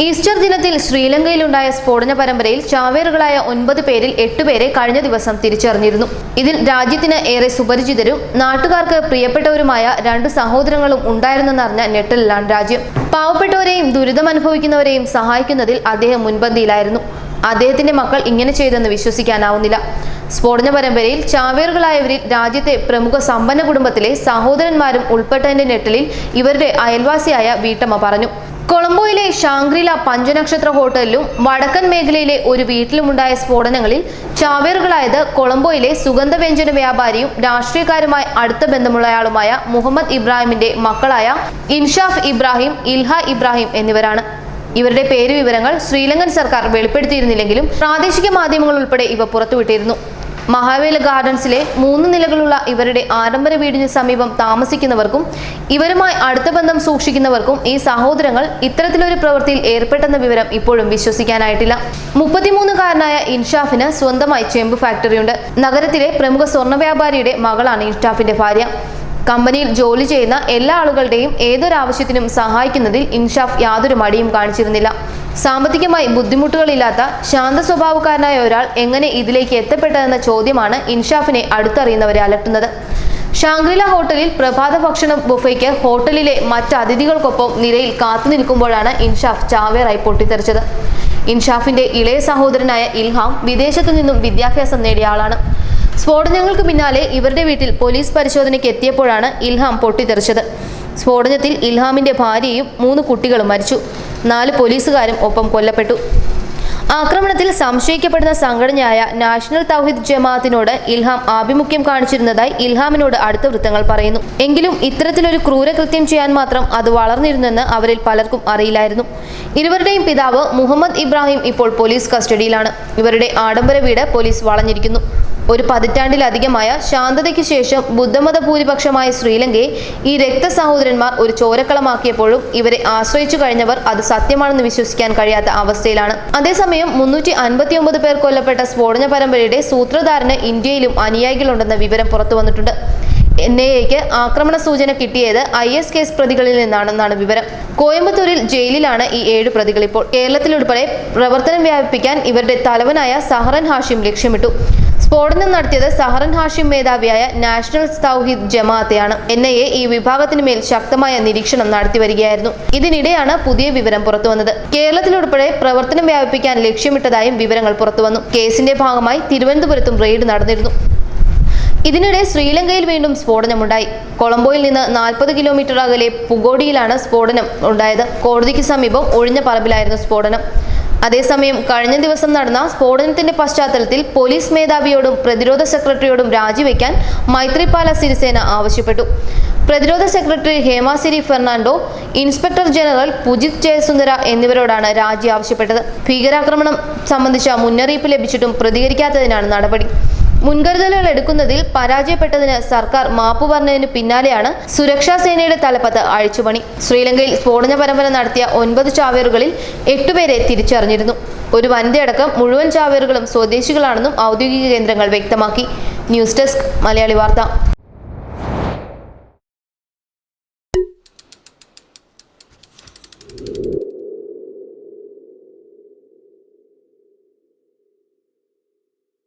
Easter ദിനത്തിൽ ശ്രീലങ്കയിലുണ്ടായ സ്ഫോടന പരമ്പരയിൽ ചാവേറുകളായ 9 പേരിൽ 8 പേരെ കഴിഞ്ഞ ദിവസം തിരിച്ചറിഞ്ഞിരുന്നു. ഇതിൽ രാജ്യത്തിന് ഏറെ സുപരിചിതരും നാട്ടുകാർക്ക് പ്രിയപ്പെട്ടവരുമായ 2 സഹോദരങ്ങളും ഉണ്ടായിരുന്നെന്നറിഞ്ഞ ഞെട്ടലിലാണ് രാജ്യം. പാവപ്പെട്ടവരെയും ദുരിതമനുഭവിക്കുന്നവരെയും സഹായിക്കുന്നതിൽ അദ്ദേഹം മുൻപന്തിയിലായിരുന്നു. അദ്ദേഹത്തിന്റെ മക്കൾ ഇങ്ങനെ ചെയ്തെന്ന് വിശ്വസിക്കാനാവുന്നില്ല. സ്ഫോടന പരമ്പരയിൽ ചാവേറുകളായവരിൽ രാജ്യത്തെ പ്രമുഖ സമ്പന്ന കുടുംബത്തിലെ സഹോദരന്മാരും ഉൾപ്പെട്ടതിന്റെ ഞെട്ടലിൽ ഇവരുടെ അയൽവാസിയായ വീട്ടമ്മ പറഞ്ഞു. കൊളംബോയിലെ ഷാങ്ഗ്രില പഞ്ചനക്ഷത്ര ഹോട്ടലിലും വടക്കൻ മേഖലയിലെ ഒരു വീട്ടിലുമുണ്ടായ സ്ഫോടനങ്ങളിൽ ചാവേറുകളായത് കൊളംബോയിലെ സുഗന്ധവ്യഞ്ജന വ്യാപാരിയും രാഷ്ട്രീയക്കാരുമായി അടുത്ത ബന്ധമുള്ളയാളുമായ മുഹമ്മദ് ഇബ്രാഹിമിന്റെ മക്കളായ ഇൻഷാഫ് ഇബ്രാഹിം, ഇൽഹ ഇബ്രാഹിം എന്നിവരാണ്. ഇവരുടെ പേര് വിവരങ്ങൾ ശ്രീലങ്കൻ സർക്കാർ വെളിപ്പെടുത്തിയിരുന്നില്ലെങ്കിലും പ്രാദേശിക മാധ്യമങ്ങൾ ഉൾപ്പെടെ ഇവ പുറത്തുവിട്ടിരുന്നു. മഹാവേല ഗാർഡൻസിലെ 3 നിലകളുള്ള ഇവരുടെ ആഡംബര വീടിന് സമീപം താമസിക്കുന്നവർക്കും ഇവരുമായി അടുത്ത ബന്ധം സൂക്ഷിക്കുന്നവർക്കും ഈ സഹോദരങ്ങൾ ഇത്തരത്തിലൊരു പ്രവൃത്തിയിൽ ഏർപ്പെട്ടെന്ന വിവരം ഇപ്പോഴും വിശ്വസിക്കാനായിട്ടില്ല. 33-കാരനായ ഇൻഷാഫിന് സ്വന്തമായി ചെമ്പ് ഫാക്ടറിയുണ്ട്. നഗരത്തിലെ പ്രമുഖ സ്വർണ്ണ വ്യാപാരിയുടെ മകളാണ് ഇൻഷാഫിന്റെ ഭാര്യ. കമ്പനിയിൽ ജോലി ചെയ്യുന്ന എല്ലാ ആളുകളുടെയും ഏതൊരാവശ്യത്തിനും സഹായിക്കുന്നതിൽ ഇൻഷാഫ് യാതൊരു മടിയും കാണിച്ചിരുന്നില്ല. സാമ്പത്തികമായി ബുദ്ധിമുട്ടുകളില്ലാത്ത ശാന്ത സ്വഭാവക്കാരനായ ഒരാൾ എങ്ങനെ ഇതിലേക്ക് എത്തപ്പെട്ടതെന്ന ചോദ്യമാണ് ഇൻഷാഫിനെ അടുത്തറിയുന്നവരെ അലട്ടുന്നത്. ഷാങ്ഗ്രില ഹോട്ടലിൽ പ്രഭാത ഭക്ഷണ ബുഫയ്ക്ക് ഹോട്ടലിലെ മറ്റ് അതിഥികൾക്കൊപ്പം നിരയിൽ കാത്തുനിൽക്കുമ്പോഴാണ് ഇൻഷാഫ് ചാവേറായി പൊട്ടിത്തെറിച്ചത്. ഇൻഷാഫിന്റെ ഇളയ സഹോദരനായ ഇൽഹാം വിദേശത്തു നിന്നും വിദ്യാഭ്യാസം നേടിയ ആളാണ്. സ്ഫോടനങ്ങൾക്ക് പിന്നാലെ ഇവരുടെ വീട്ടിൽ പോലീസ് പരിശോധനയ്ക്ക് എത്തിയപ്പോഴാണ് ഇൽഹാം പൊട്ടിത്തെറിച്ചത്. സ്ഫോടനത്തിൽ ഇൽഹാമിന്റെ ഭാര്യയും 3 കുട്ടികളും മരിച്ചു. 4 പോലീസുകാരും ഒപ്പം കൊല്ലപ്പെട്ടു. ആക്രമണത്തിൽ സംശയിക്കപ്പെടുന്ന സംഘടനയായ നാഷണൽ തൗഹീദ് ജമാഅത്തിനോട് ഇൽഹാം ആഭിമുഖ്യം കാണിച്ചിരുന്നതായി ഇൽഹാമിനോട് അടുത്ത വൃത്തങ്ങൾ പറയുന്നു. എങ്കിലും ഇത്തരത്തിലൊരു ക്രൂരകൃത്യം ചെയ്യാൻ മാത്രം അത് വളർന്നിരുന്നെന്ന് അവരിൽ പലർക്കും അറിയില്ലായിരുന്നു. ഇരുവരുടെയും പിതാവ് മുഹമ്മദ് ഇബ്രാഹിം ഇപ്പോൾ പോലീസ് കസ്റ്റഡിയിലാണ്. ഇവരുടെ ആഡംബര വീട് പോലീസ് വളഞ്ഞിരിക്കുന്നു. ഒരു പതിറ്റാണ്ടിലധികമായ ശാന്തതയ്ക്ക് ശേഷം ബുദ്ധമത ഭൂരിപക്ഷമായ ശ്രീലങ്കയെ ഈ രക്തസഹോദരന്മാർ ഒരു ചോരക്കളമാക്കിയപ്പോഴും ഇവരെ ആശ്രയിച്ചു കഴിഞ്ഞവർ അത് സത്യമാണെന്ന് വിശ്വസിക്കാൻ കഴിയാത്ത അവസ്ഥയിലാണ്. അതേസമയം 359 പേർ കൊല്ലപ്പെട്ട സ്ഫോടന പരമ്പരയുടെ സൂത്രധാരന് ഇന്ത്യയിലും അനുയായികളുണ്ടെന്ന വിവരം പുറത്തു വന്നിട്ടുണ്ട്. NIAക്ക് ആക്രമണ സൂചന കിട്ടിയത് IS കേസ് പ്രതികളിൽ നിന്നാണെന്നാണ് വിവരം. കോയമ്പത്തൂരിൽ ജയിലിലാണ് ഈ 7 പ്രതികൾ ഇപ്പോൾ. കേരളത്തിലുൾപ്പെടെ പ്രവർത്തനം വ്യാപിപ്പിക്കാൻ ഇവരുടെ തലവനായ സഹറൻ ഹാഷിം ലക്ഷ്യമിട്ടു. സ്ഫോടനം നടത്തിയത് സഹറൻ ഹാഷിം മേധാവിയായ നാഷണൽ തൗഹീദ് ജമാഅത്തെയാണ്. NIA ഈ വിഭാഗത്തിന് മേൽ ശക്തമായ നിരീക്ഷണം നടത്തി വരികയായിരുന്നു. ഇതിനിടെയാണ് പുതിയ വിവരം പുറത്തുവന്നത്. കേരളത്തിലുൾപ്പെടെ പ്രവർത്തനം വ്യാപിപ്പിക്കാൻ ലക്ഷ്യമിട്ടതായും വിവരങ്ങൾ പുറത്തുവന്നു. കേസിന്റെ ഭാഗമായി തിരുവനന്തപുരത്തും റെയ്ഡ് നടന്നിരുന്നു. ഇതിനിടെ ശ്രീലങ്കയിൽ വീണ്ടും സ്ഫോടനമുണ്ടായി. കൊളംബോയിൽ നിന്ന് 40 കിലോമീറ്റർ അകലെ പുഗോഡിയിലാണ് സ്ഫോടനം ഉണ്ടായത്. കോടതിക്ക് സമീപം ഒഴിഞ്ഞ പറമ്പിലായിരുന്നു സ്ഫോടനം. അതേസമയം കഴിഞ്ഞ ദിവസം നടന്ന സ്ഫോടനത്തിന്റെ പശ്ചാത്തലത്തിൽ പോലീസ് മേധാവിയോടും പ്രതിരോധ സെക്രട്ടറിയോടും രാജിവെക്കാൻ മൈത്രിപാല സിരിസേന ആവശ്യപ്പെട്ടു. പ്രതിരോധ secretary Hemasiri Fernando, inspector general Pujith Jayasundara എന്നിവരോടാണ് രാജി ആവശ്യപ്പെട്ടത്. ഭീകരാക്രമണം സംബന്ധിച്ച മുന്നറിയിപ്പ് ലഭിച്ചിട്ടും പ്രതികരിക്കാത്തതിനാണ് നടപടി. മുൻകരുതലുകൾ എടുക്കുന്നതിൽ പരാജയപ്പെട്ടതിന് സർക്കാർ മാപ്പ് പറഞ്ഞതിന് പിന്നാലെയാണ് സുരക്ഷാ സേനയുടെ തലപ്പത്ത് അഴിച്ചുപണി. ശ്രീലങ്കയിൽ സ്ഫോടന പരമ്പര നടത്തിയ 9 ചാവേറുകളിൽ 8 പേരെ തിരിച്ചറിഞ്ഞിരുന്നു. ഒരു വനിതയടക്കം മുഴുവൻ ചാവേറുകളും സ്വദേശികളാണെന്നും ഔദ്യോഗിക കേന്ദ്രങ്ങൾ വ്യക്തമാക്കി. ന്യൂസ് ഡെസ്ക് മലയാളി വാർത്ത.